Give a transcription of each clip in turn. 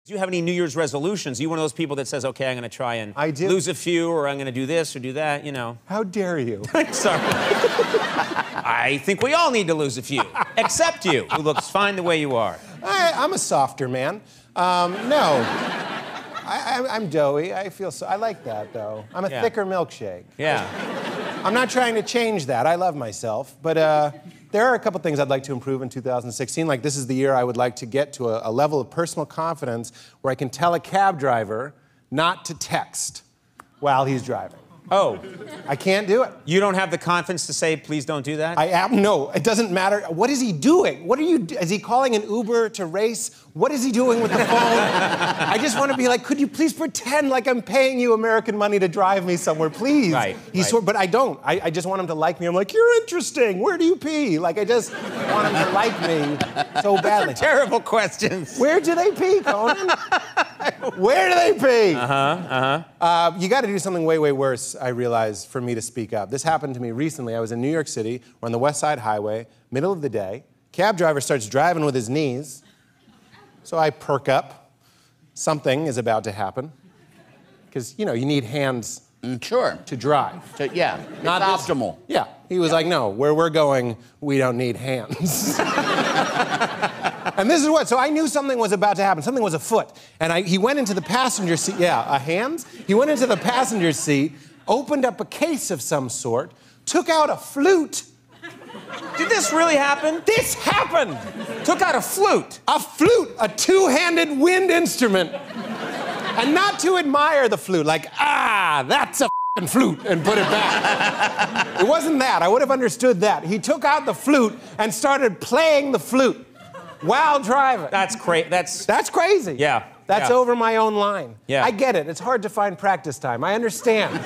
Do you have any New Year's resolutions? Are you one of those people that says, okay, I'm going to try and lose a few, or I'm going to do this or do that, you know? How dare you? Sorry. I think we all need to lose a few, except you, who looks fine the way you are. I'm a softer man. No. I'm doughy. I like that, though. I'm a thicker milkshake. Yeah. I'm not trying to change that. I love myself. But there are a couple things I'd like to improve in 2016. Like, this is the year I would like to get to a level of personal confidence where I can tell a cab driver not to text while he's driving. Oh. I can't do it. You don't have the confidence to say, please don't do that? No, it doesn't matter. What is he doing? Is he calling an Uber to race? What is he doing with the phone? I just want to be like, could you please pretend like I'm paying you American money to drive me somewhere, please? Right. But I don't. I just want him to like me. I'm like, you're interesting. Where do you pee? Like, I just want him to like me so badly. Those are terrible questions. Where do they pee, Conan? Where do they pee? You got to do something way, way worse, I realized, for me to speak up. This happened to me recently. I was in New York City. We're on the West Side Highway, middle of the day. Cab driver starts driving with his knees. So I perk up. Something is about to happen. Because, you know, you need hands to drive. Yeah, not optimal. Yeah. He was like, no, where we're going, we don't need hands. And this is what, so I knew something was about to happen. Something was afoot. And he went into the passenger seat. Yeah, a hands? He went into the passenger seat, opened up a case of some sort, took out a flute. Did this really happen? This happened! Took out a flute. A flute, a two-handed wind instrument. And not to admire the flute, like, that's a f***ing flute, and put it back. It wasn't that. I would have understood that. He took out the flute and started playing the flute while driving. That's crazy. That's crazy. Yeah. That's over my own line. Yeah. I get it. It's hard to find practice time. I understand.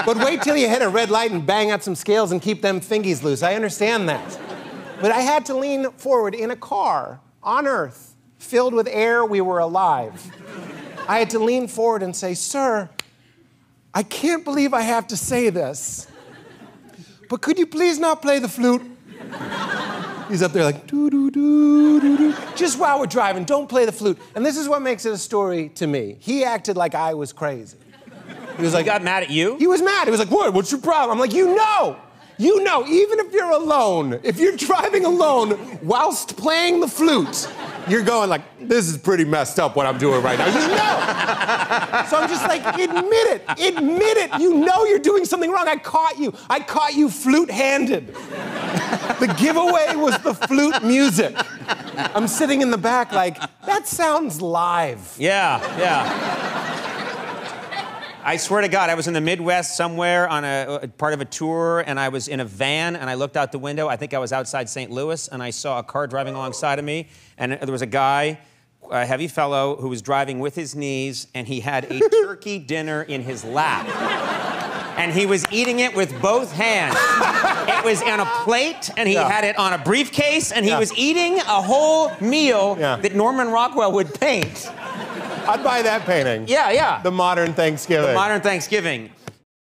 But wait till you hit a red light and bang out some scales and keep them fingies loose. I understand that. But I had to lean forward in a car on Earth, filled with air. We were alive. I had to lean forward and say, sir, I can't believe I have to say this, but could you please not play the flute? He's up there like, doo-doo-doo-doo-doo. Just while we're driving, don't play the flute. And this is what makes it a story to me. He acted like I was crazy. He was like, he got mad at you? He was mad. He was like, what? What's your problem? I'm like, you know, even if you're alone, if you're driving alone whilst playing the flute, you're going like, this is pretty messed up what I'm doing right now. You know. So I'm just like, admit it. You know you're doing something wrong. I caught you flute-handed. The giveaway was the flute music. I'm sitting in the back like, that sounds live. Yeah. I swear to God, I was in the Midwest somewhere on a part of a tour, and I was in a van, and I looked out the window. I think I was outside St. Louis, and I saw a car driving alongside of me, and there was a guy, a heavy fellow, who was driving with his knees, and he had a turkey dinner in his lap. And he was eating it with both hands. It was on a plate, and he had it on a briefcase, and he was eating a whole meal that Norman Rockwell would paint. I'd buy that painting. Yeah. The Modern Thanksgiving. The Modern Thanksgiving.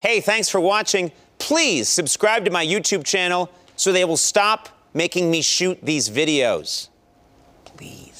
Hey, thanks for watching. Please subscribe to my YouTube channel so they will stop making me shoot these videos. Please.